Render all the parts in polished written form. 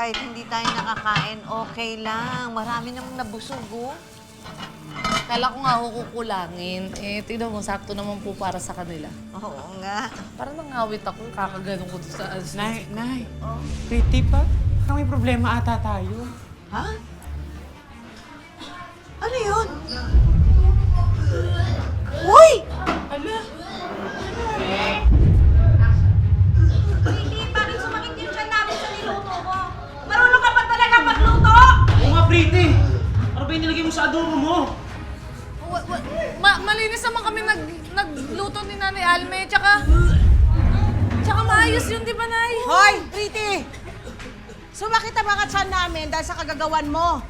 kahit hindi tayo nakakain, okay lang. Marami namang nabusog, oh. Kala ko nga ako kukulangin. Eh, tignan mo, sakto naman po para sa kanila. Oo nga. Parang nangawit ako, kakaganon ko doon sa... Nay, pretty pa? Parang may problema ata tayo. Ha? Ano yun? Uy! Ala! Hindi, bakit sumakit yung tiyan namin sa niluto ko? Marunong ka ba talaga magluto? Oo nga, pretty! Ano ba yung nilagay mo sa adobo mo? Malinis naman kami nagluto ni Nanay Alme, tsaka maayos yun, di ba, Nay? Hoy, Pretty! Sumakit ang mga tiyan namin dahil sa kagagawan mo.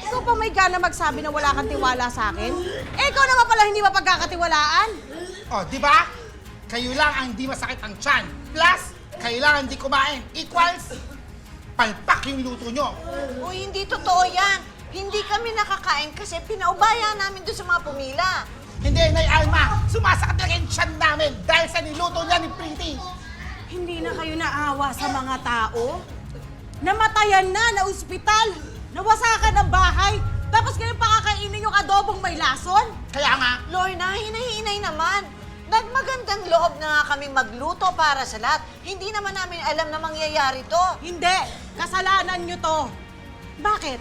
Ikaw pa may gana magsabi na wala kang tiwala sa akin? Eh, ikaw naman pala hindi mapagkakatiwalaan. O, di ba? Kayo lang ang hindi masakit ang tiyan. Plus, kayo lang ang hindi kumain. Equals, palpak yung luto nyo. Uy, hindi totoo yan. Hindi kami nakakain kasi pinaubaya namin doon sa mga pumila. Hindi, Nay Alma, sumasakit talaga yung tiyan namin dahil sa niluto niya ni Pretty. Hindi na kayo naawa sa mga tao? Namatayan na ospital, nawasakan ang bahay, tapos kayo pakakainin yung adobong may lason? Kaya nga, Lorna, hinahinay naman. Nagmagandang loob na nga kaming magluto para sa lahat. Hindi naman namin alam na mangyayari to. Hindi, kasalanan nyo to. Bakit?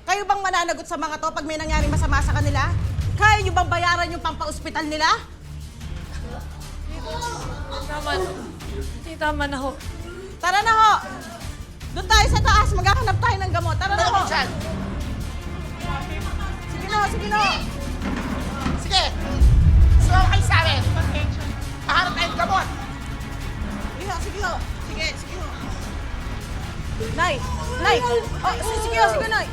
Kayo bang mananagot sa mga to pag may nangyaring masama sa kanila? Kaya nyo bang bayaran yung pampaospital nila? Tama na ho. Tara na ho! Doon tayo sa taas, maghahanap tayo ng gamot. Tara na ho! ano tiyan? Sige na ho, sige na ho! Sige, sumama kayo sa amin. Paharap tayong gamot. Sige ho, sige ho! Sige, sige ho! Nay! Nay! Oh, sige ho, sige Nay!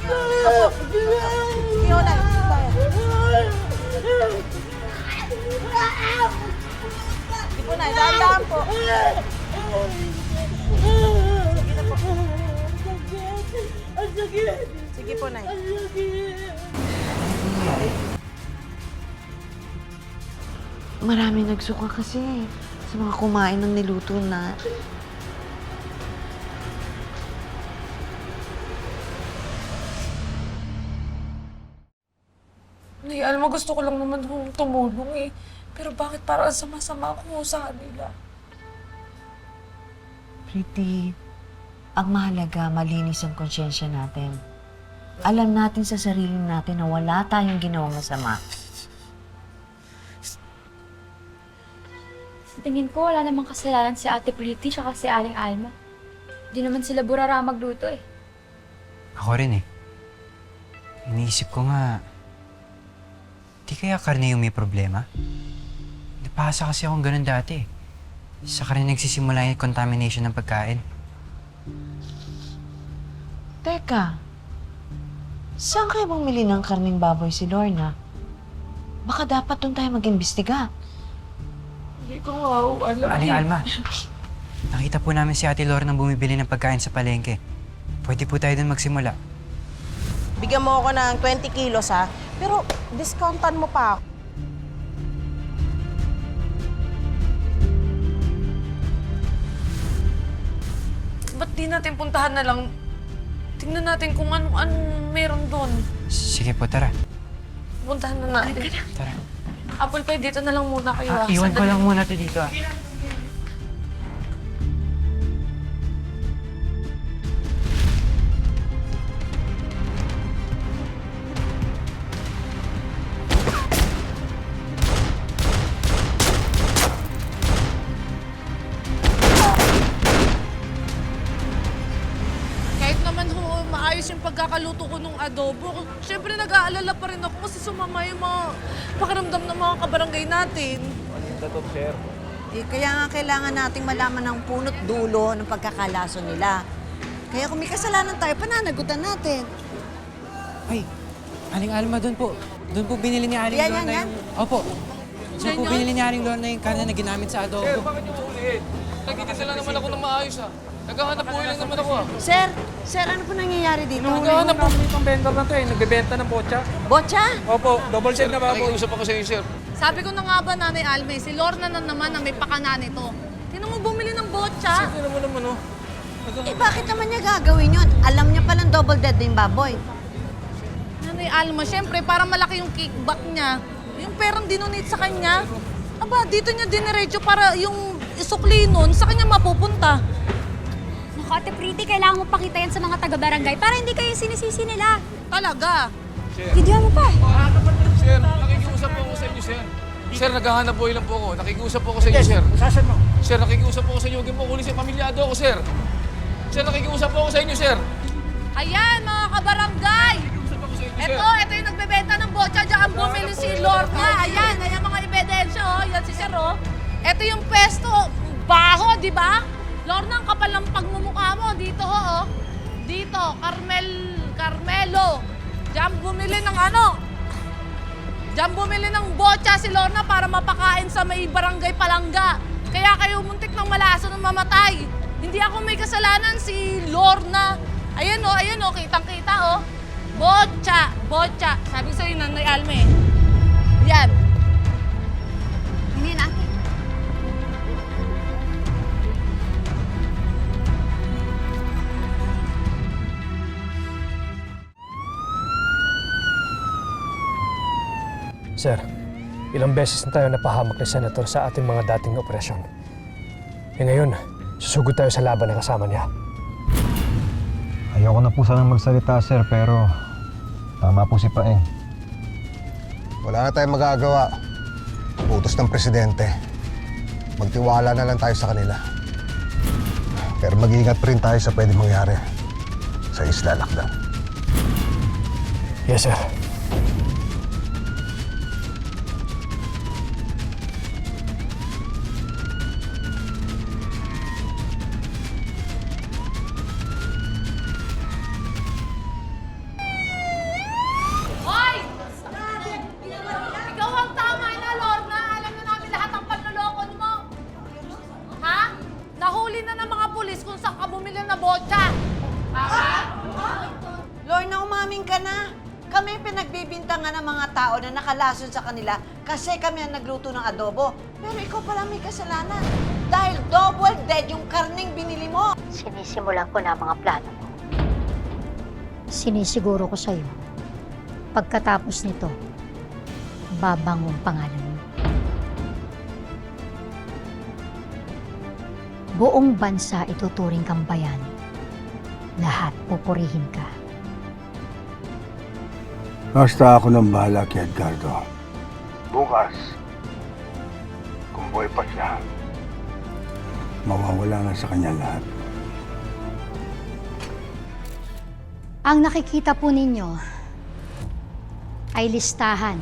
Opo! Sige ho, Nay! Sige po, Nay. Dahan-dahan po. Sige po, Nay. Marami nagsuka kasi sa mga kumain ng niluto na. Nay Alma, gusto ko lang naman hong tumulong eh. Pero bakit parang sama-sama ko sa kanila? Pretty, ang mahalaga, malinis ang konsyensya natin. Alam natin sa sarili natin na wala tayong ginawang masama. Tingin ko wala namang kasalanan si Ate Pretty tsaka si Aling Alma. Di naman sila burara magluto eh. Ako rin eh. Iniisip ko nga, di kaya karne yung may problema? Napasa kasi akong ganun dati. Sa karne nagsisimula yung contamination ng pagkain. Teka, saan kayo bumili ng karning baboy si Lorna? Baka dapat doon tayo mag-imbestiga. Hindi ko nga ho alam. Aling Alma, nakita po namin si Ate Lorna bumibili ng pagkain sa palengke. Pwede po tayo doon magsimula. Bigyan mo ako ng 20 kilos, ha? Pero discountan mo pa ako. Ba't di natin puntahan na lang? Tingnan natin kung anong meron doon. Sige po, tara. Puntahan na natin. Tara. Apple Pie, dito na lang muna kayo. Iwan ko Sandali. lang muna ito dito. Kahit naman ho, maayos yung pagkakaluto ko nung adobo. Siyempre nag-aalala pa rin ako kasi sumama yung mga pakiramdam ng mga kabarangay natin. Eh, kaya nga kailangan nating malaman ng punot dulo ng pagkakalaso nila. Kaya kung may kasalanan tayo, pananagutan natin. Ay, Aling Alma, doon po. Doon po binili ni Aling Yan, Lorna yan, yung... Opo. Doon po binili ni Aling Lorna yung karne na ginamit sa adobo. Bakit yung ulit? Nagtitinda lang naman ako ng maayos ah. Naghahanap buhay lang naman ako ah. Sir, ano po nangyayari dito? Naghahanap po itong vendor na to eh. Nagbebenta ng botcha. Botcha? Opo, double check na ba po? Nakikiusap ako sa iyo, sir. Sabi ko na nga ba, Nanay Alme, si Lorna na naman ang may pakana nito. Tinan mo bumili ng botsa. Sino mo naman oh. Eh bakit naman niya gagawin yun? Alam niya palang double dead na yung baboy. Nanay Alma, syempre, para malaki yung kickback niya, yung perang dinonate sa kanya, aba, dito niya diniretso para yung isukli nun sa kanya mapupunta. Naku, Ate Pretty, kailangan mo pakita yan sa mga taga-barangay para hindi kayo sinisisi nila. Talaga. Video mo pa. Sir, nakikiusap po ako sa inyo, sir. Sir, naghahanap buhay lang po ako. Nakikiusap po ako sa inyo, sir. Sasad mo. Sir, nakikiusap po ako sa inyo. Huwag mo kunin sa pamilyado ako, sir. Sir, nakikiusap po ako sa inyo, sir. Ayan, mga kabarangay! Nakikiusap ako sa inyo, sir. Ito yung nagbebenta ng botcha dyan. Bumili si Lorna. Ayan mga ebidensya, oh. Yan si Sir, oh. Ito yung pesto. Baho, di ba? Lorna, ang kapal ng pagmumukha mo. Dito, oh. Dito, Carmelo. Diyan bumili ng Diyan bumili ng botcha si Lorna para mapakain sa may barangay Palangga. Kaya kayo muntik ng malaso ng mamatay. Hindi ako may kasalanan, si Lorna. Ayan o, kitang-kita o. Botcha. Sabi sa'yo, Nanay Alme. Yan. Hindi na, Ate. Sir, ilang beses na tayo napahamak ni Senator sa ating mga dating operasyon. E ngayon, susugod tayo sa laban na kasama niya. Ayoko na po sanang magsalita, sir, pero tama po si Paeng. Wala na tayong magagawa. Utos ng presidente. Magtiwala na lang tayo sa kanila. Pero mag-iingat pa rin tayo sa pwede mangyari sa Isla Lakdan. Yes, sir. Hoy! Ikaw ang tama na, Lorna. Alam na namin lahat ang panloloko mo. Ha? Nahuli na ng mga pulis kung saan ka bumili na botcha. Lorna, umaming ka na. Kami pinagbibintangan ng mga tao na nakalason sa kanila kasi kami ang nagluto ng adobo. Pero ikaw pala may kasalanan. Dahil double dead yung karning binili mo. Sinisimulan ko na ang mga plano mo. Sinisiguro ko sa'yo, pagkatapos nito, babangong pangalan mo. Buong bansa ituturing kang bayani. Lahat pupurihin ka. Basta ako nang bahala kay Edgardo. Bukas, kung buhay pa siya, mawawala na sa kanya lahat. Ang nakikita po ninyo ay listahan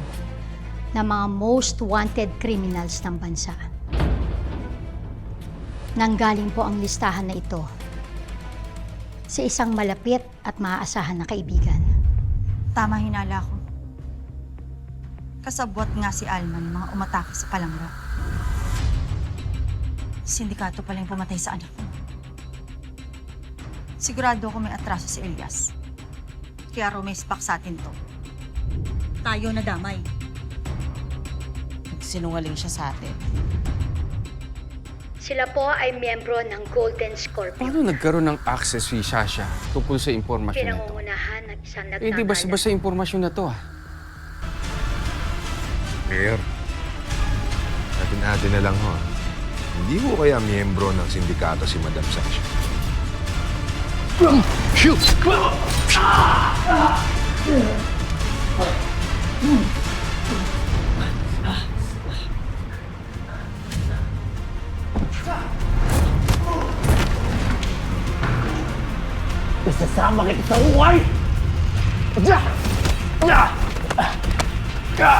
ng mga most wanted criminals ng bansa. Nanggaling po ang listahan na ito sa isang malapit at maaasahan na kaibigan. Tama hinala ko. Kasabwat nga si Alma ng mga umatake sa Palangga. Sindikato pala yung pumatay sa anak ko. Sigurado ako may atraso si Elias. Kaya raw may spak sa atin to. Tayo na damay. Sinungaling siya sa atin. Sila po ay miyembro ng Golden Scorpio. Paano nagkaroon ng access si Sasha tungkol sa impormasyon na to? Pinangungunahan ng isang Eh, di basta-basta impormasyon na to, Mayor, natin na lang ho. Hindi mo kaya miyembro ng sindikato si Madam Sasha? Shoot! Isasama kita sa uway! Ja! Ja! Ja!